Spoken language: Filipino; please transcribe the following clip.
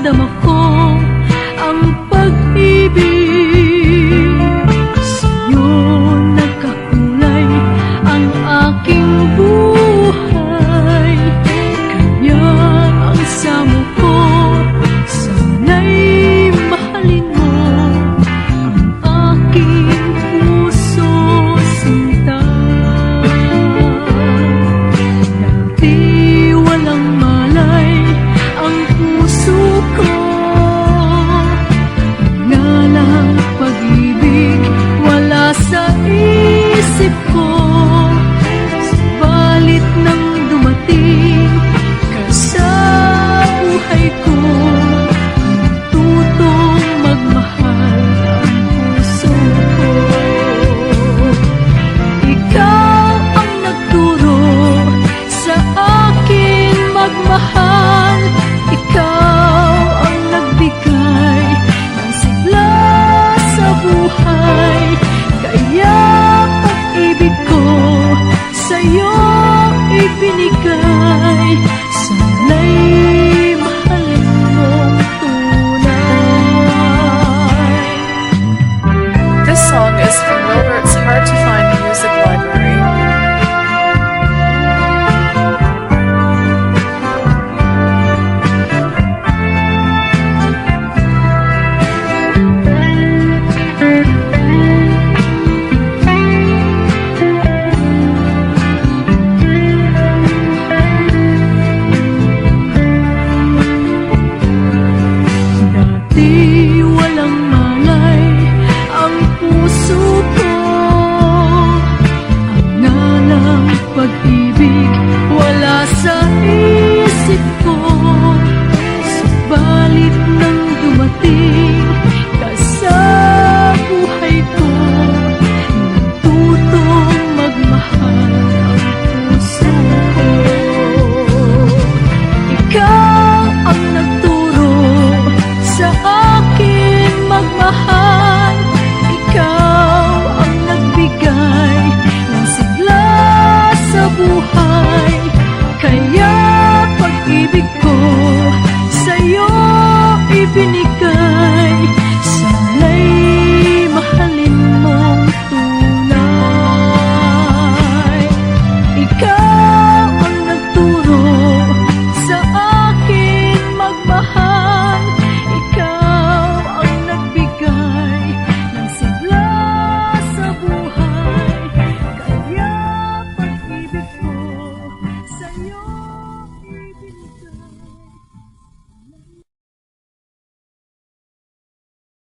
nadarama ko ang pag-ibig. Sa'yo nagkakulay ang aking buhay, kaya ang samo ko sana'y mahalin mo ang aking puso sinta. Dati walang malay ang puso ko, ngalang pag-ibig wala sa isip ko. Subalit nang dumating ka sa buhay ko, natutong magmahal ang puso ko. Ikaw ang nagturo sa akin magmahal, ikaw ang nagbigay ng sigla sa buhay, kaya pag-ibig ko sa'yo ibinigay. Sana'y mahalin mong tunay. This song is from Wilbert's Hard to Find Music Library. Dati walang malay ang puso ko, ang ngalang pag-ibig wala sa isip ko. Subalit nang dumating ka sa buhay ko, natutong magmahal ang puso ko. Ikaw ang nagturo sa akin magmahal, ikaw ang nagbigay ng sigla sa buhay, kaya pag-ibig ko sa'yo ibinigay. Sana'y